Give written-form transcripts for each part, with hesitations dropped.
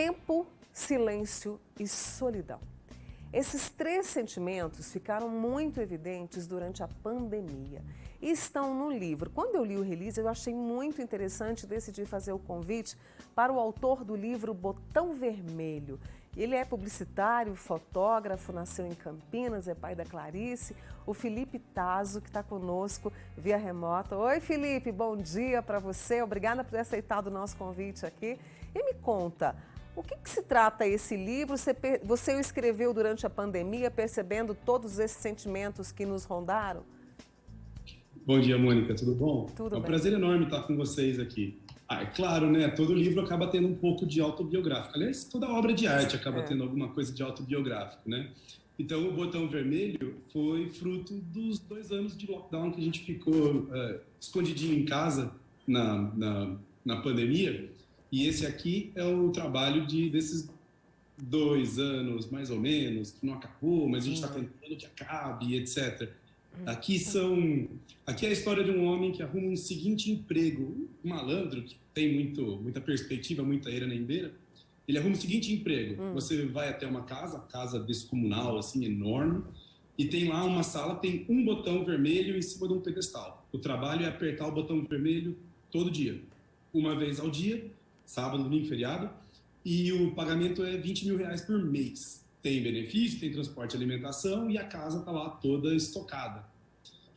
tempo, silêncio e solidão. Esses três sentimentos ficaram muito evidentes durante a pandemia e estão no livro. Quando eu li o release, eu achei muito interessante e decidi fazer o convite para o autor do livro Botão Vermelho. Ele é publicitário, fotógrafo, nasceu em Campinas, é pai da Clarice, o Felipe Tazo, que está conosco via remota. Oi, Felipe, bom dia para você. Obrigada por ter aceitado o nosso convite aqui. E me conta, o que se trata esse livro? Você o escreveu durante a pandemia, percebendo todos esses sentimentos que nos rondaram? Bom dia, Mônica, tudo bom? Tudo É um bem. prazer enorme estar com vocês aqui. É claro, né? Todo livro acaba tendo um pouco de autobiográfico. Aliás, toda obra de arte acaba tendo alguma coisa de autobiográfico, né? Então, o Botão Vermelho foi fruto dos 2 anos de lockdown que a gente ficou escondidinho em casa na pandemia. E esse aqui é o trabalho desses 2 anos, mais ou menos, que não acabou, mas a gente está tentando que acabe, etc. Aqui é a história de um homem que arruma um seguinte emprego, um malandro que tem muita perspectiva, muita eira nem beira. Ele arruma o seguinte emprego: você vai até uma casa descomunal, assim, enorme, e tem lá uma sala, tem um botão vermelho em cima de um pedestal. O trabalho é apertar o botão vermelho todo dia, uma vez ao dia, sábado, domingo, feriado, e o pagamento é R$20 mil por mês. Tem benefício, tem transporte e alimentação, e a casa está lá toda estocada.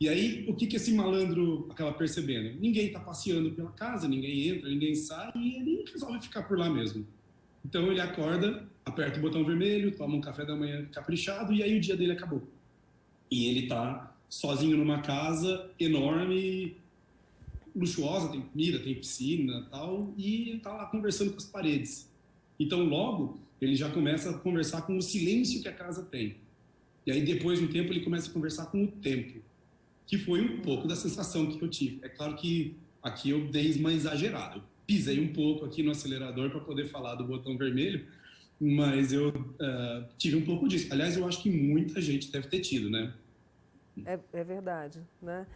E aí, o que esse malandro acaba percebendo? Ninguém está passeando pela casa, ninguém entra, ninguém sai, e ele resolve ficar por lá mesmo. Então ele acorda, aperta o botão vermelho, toma um café da manhã caprichado, e aí o dia dele acabou. E ele está sozinho numa casa enorme, luxuosa, tem comida, tem piscina e tal, e ele está lá conversando com as paredes. Então, logo, ele já começa a conversar com o silêncio que a casa tem. E aí, depois de um tempo, ele começa a conversar com o tempo, que foi um pouco da sensação que eu tive. É claro que aqui eu dei uma exagerada. Eu pisei um pouco aqui no acelerador para poder falar do Botão Vermelho, mas eu tive um pouco disso. Aliás, eu acho que muita gente deve ter tido, né? É verdade, né?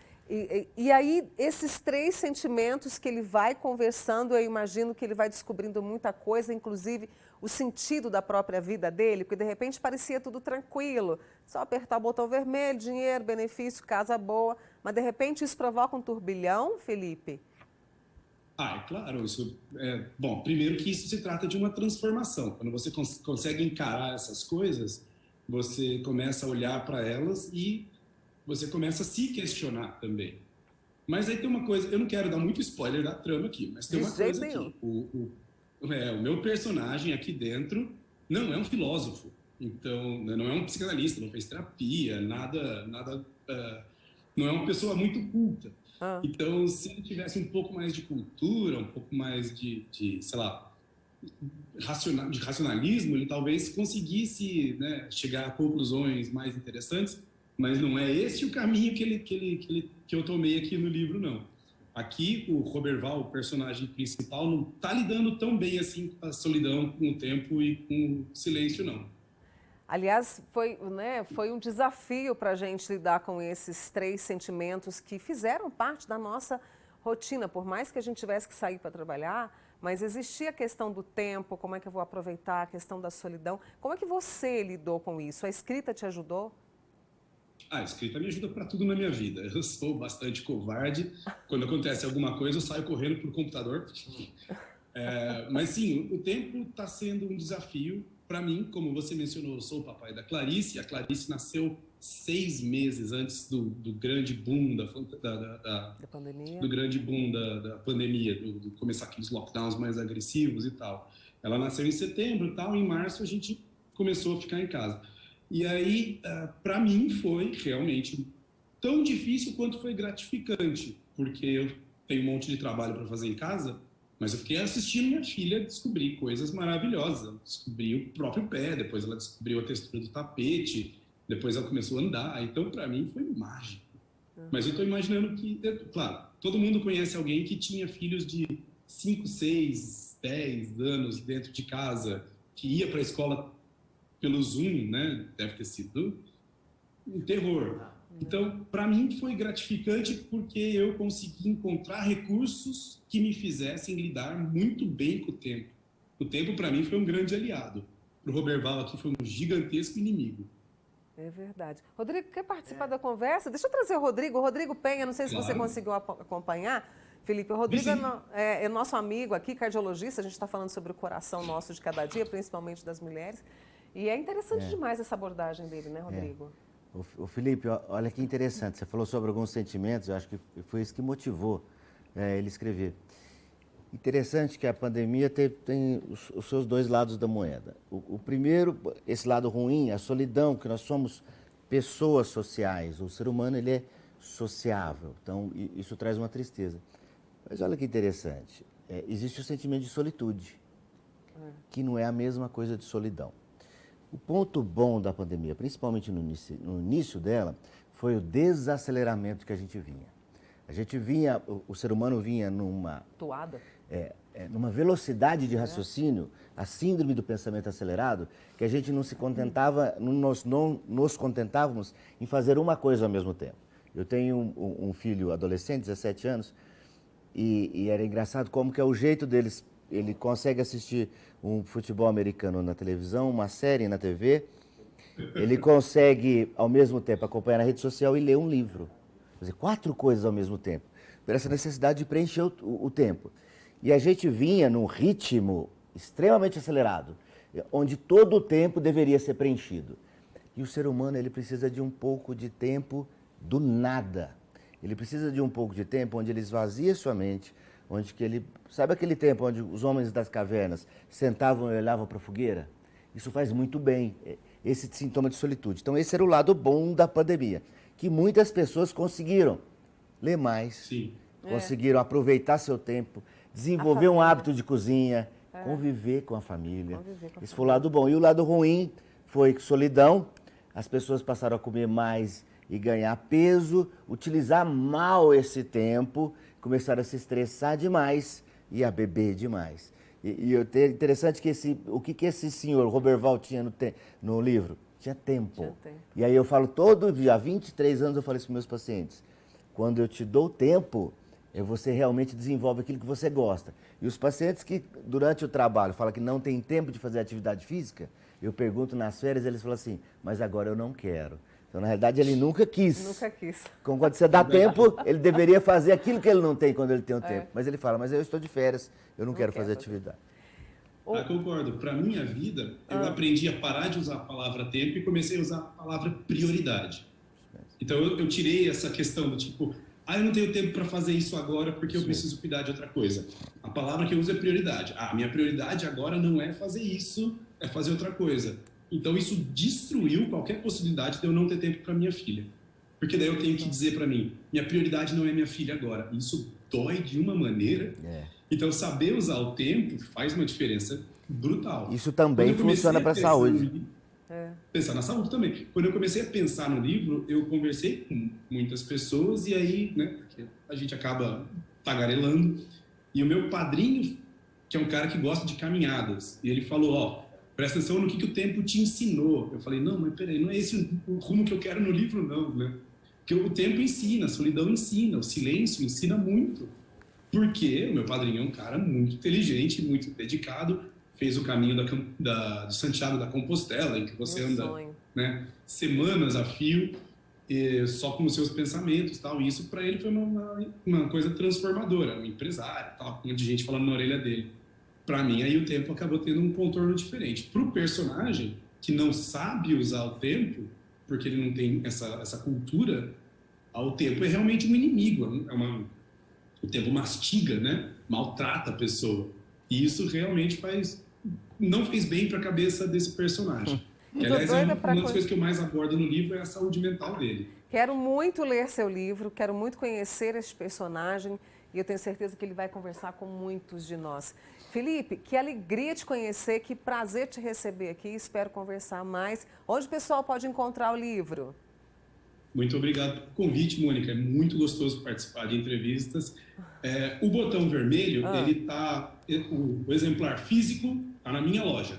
E aí, esses três sentimentos que ele vai conversando, eu imagino que ele vai descobrindo muita coisa, inclusive o sentido da própria vida dele, porque de repente parecia tudo tranquilo, só apertar o botão vermelho, dinheiro, benefício, casa boa, mas de repente isso provoca um turbilhão, Felipe? É claro. Bom, primeiro que isso se trata de uma transformação. Quando você consegue encarar essas coisas, você começa a olhar para elas e você começa a se questionar também. Mas aí tem uma coisa, eu não quero dar muito spoiler da trama aqui, mas tem uma coisa aqui. O meu personagem aqui dentro não é um filósofo, então não é um psicanalista, não fez terapia, nada, não é uma pessoa muito culta. Então, se ele tivesse um pouco mais de cultura, um pouco mais de sei lá, de racionalismo, ele talvez conseguisse, né, chegar a conclusões mais interessantes. Mas não é esse o caminho que eu tomei aqui no livro, não. Aqui, o Roberval, o personagem principal, não está lidando tão bem assim com a solidão, com o tempo e com o silêncio, não. Aliás, foi um desafio para a gente lidar com esses três sentimentos que fizeram parte da nossa rotina. Por mais que a gente tivesse que sair para trabalhar, mas existia a questão do tempo, como é que eu vou aproveitar, a questão da solidão. Como é que você lidou com isso? A escrita te ajudou? A escrita me ajuda para tudo na minha vida. Eu sou bastante covarde. Quando acontece alguma coisa, eu saio correndo para o computador. Mas sim, o tempo está sendo um desafio para mim. Como você mencionou, eu sou o papai da Clarice. A Clarice nasceu 6 meses antes do grande boom da pandemia, do grande boom da pandemia, do começar aqueles lockdowns mais agressivos e tal. Ela nasceu em setembro e tal. Em março a gente começou a ficar em casa. E aí, para mim, foi realmente tão difícil quanto foi gratificante, porque eu tenho um monte de trabalho para fazer em casa, mas eu fiquei assistindo minha filha descobrir coisas maravilhosas. Ela descobriu o próprio pé, depois ela descobriu a textura do tapete, depois ela começou a andar. Então, para mim, foi mágico. Mas eu estou imaginando que, claro, todo mundo conhece alguém que tinha filhos de 5, 6, 10 anos dentro de casa, que ia para a escola pelo Zoom, né? Deve ter sido um terror. Então, para mim foi gratificante porque eu consegui encontrar recursos que me fizessem lidar muito bem com o tempo. O tempo, para mim, foi um grande aliado. Para o Roberval aqui foi um gigantesco inimigo. É verdade. Rodrigo, quer participar da conversa? Deixa eu trazer o Rodrigo. O Rodrigo Penha, não sei se você Claro. conseguiu acompanhar. Felipe, o Vi Rodrigo sim. é nosso amigo aqui, cardiologista. A gente está falando sobre o coração nosso de cada dia, principalmente das mulheres. E é interessante demais essa abordagem dele, né, Rodrigo? O Felipe, olha que interessante, você falou sobre alguns sentimentos, eu acho que foi isso que motivou ele escrever. Interessante que a pandemia tem os seus dois lados da moeda. O primeiro, esse lado ruim, a solidão, que nós somos pessoas sociais, o ser humano ele é sociável, então isso traz uma tristeza. Mas olha que interessante, existe o sentimento de solitude, que não é a mesma coisa de solidão. O ponto bom da pandemia, principalmente no início dela, foi o desaceleramento que a gente vinha. A gente vinha, o ser humano vinha numa velocidade de raciocínio, a síndrome do pensamento acelerado, que a gente não se contentava, nós não nos contentávamos em fazer uma coisa ao mesmo tempo. Eu tenho um filho adolescente, 17 anos, e era engraçado como que é o jeito deles. Ele consegue assistir um futebol americano na televisão, uma série na TV. Ele consegue, ao mesmo tempo, acompanhar na rede social e ler um livro. Quer dizer, 4 coisas ao mesmo tempo. Por essa necessidade de preencher o tempo. E a gente vinha num ritmo extremamente acelerado, onde todo o tempo deveria ser preenchido. E o ser humano, ele precisa de um pouco de tempo do nada. Ele precisa de um pouco de tempo onde ele esvazia sua mente, onde que ele... Sabe aquele tempo onde os homens das cavernas sentavam e olhavam para a fogueira? Isso faz muito bem, esse sintoma de solitude. Então esse era o lado bom da pandemia, que muitas pessoas conseguiram ler mais, Sim. conseguiram aproveitar seu tempo, desenvolver um hábito de cozinha, conviver com a família. Esse foi o lado bom. E o lado ruim foi solidão, as pessoas passaram a comer mais e ganhar peso, utilizar mal esse tempo, começaram a se estressar demais e a beber demais. E é interessante que o que esse senhor, Roberval, tinha no livro? Tinha tempo. Tinha tempo. E aí eu falo todo dia, há 23 anos eu falo isso para meus pacientes. Quando eu te dou tempo, você realmente desenvolve aquilo que você gosta. E os pacientes que durante o trabalho falam que não tem tempo de fazer atividade física, eu pergunto nas férias, eles falam assim, mas agora eu não quero. Então, na realidade, ele nunca quis. Nunca quis. Quando você dá tempo, ele deveria fazer aquilo que ele não tem quando ele tem o tempo. Mas ele fala, mas eu estou de férias, eu não quero fazer atividade. Concordo. Para minha vida, eu aprendi a parar de usar a palavra tempo e comecei a usar a palavra prioridade. Então, eu tirei essa questão do tipo, eu não tenho tempo para fazer isso agora porque eu preciso cuidar de outra coisa. A palavra que eu uso é prioridade. Minha prioridade agora não é fazer isso, é fazer outra coisa. Então, isso destruiu qualquer possibilidade de eu não ter tempo para minha filha. Porque daí eu tenho que dizer para mim, minha prioridade não é minha filha agora. Isso dói de uma maneira. Então, saber usar o tempo faz uma diferença brutal. Isso também funciona para a saúde. Pensar na saúde também. Quando eu comecei a pensar no livro, eu conversei com muitas pessoas e aí, né, a gente acaba tagarelando. E o meu padrinho, que é um cara que gosta de caminhadas, e ele falou, presta atenção no que o tempo te ensinou. Eu falei, não, mas peraí, não é esse o rumo que eu quero no livro, não, né? Porque o tempo ensina, a solidão ensina, o silêncio ensina muito. Porque o meu padrinho é um cara muito inteligente, muito dedicado, fez o caminho de Santiago da Compostela, em que você anda, né, semanas a fio, só com os seus pensamentos, tal. E isso para ele foi uma coisa transformadora, um empresário, tal, com um monte de gente falando na orelha dele. Para mim, aí o tempo acabou tendo um contorno diferente. Para o personagem, que não sabe usar o tempo, porque ele não tem essa cultura, o tempo é realmente um inimigo. O tempo mastiga, né? Maltrata a pessoa. E isso realmente não fez bem para a cabeça desse personagem. Que, aliás, uma das coisas que eu mais abordo no livro é a saúde mental dele. Quero muito ler seu livro, quero muito conhecer esse personagem e eu tenho certeza que ele vai conversar com muitos de nós. Felipe, que alegria te conhecer, que prazer te receber aqui, espero conversar mais. Onde o pessoal pode encontrar o livro? Muito obrigado pelo convite, Mônica. É muito gostoso participar de entrevistas. O botão vermelho, o exemplar físico está na minha loja,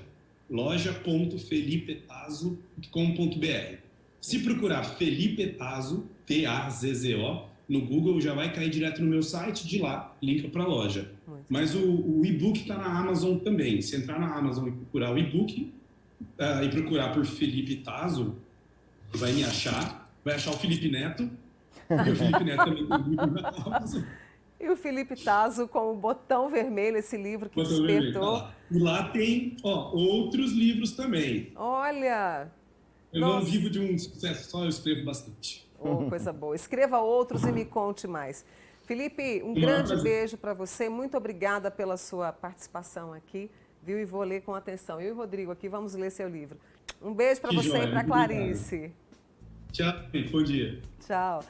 loja.felipetazo.com.br. Se procurar Felipe Tazzo, Tazzo, no Google, já vai cair direto no meu site, de lá, linka para a loja. Mas o e-book está na Amazon também. Se entrar na Amazon e procurar o e-book, e procurar por Felipe Tazo, vai me achar, vai achar o Felipe Neto, e o Felipe Neto também tem livro na Amazon. E o Felipe Tazo com o Botão Vermelho, esse livro que Botão Vermelho, tá despertou. lá. E lá tem, outros livros também. Olha! Eu não vivo de um sucesso só, eu escrevo bastante. Oh, coisa boa. Escreva outros e me conte mais. Felipe, um grande beijo para você. Muito obrigada pela sua participação aqui, viu? E vou ler com atenção. Eu e o Rodrigo aqui vamos ler seu livro. Um beijo para você e para Clarice. Tchau, bom dia. Tchau.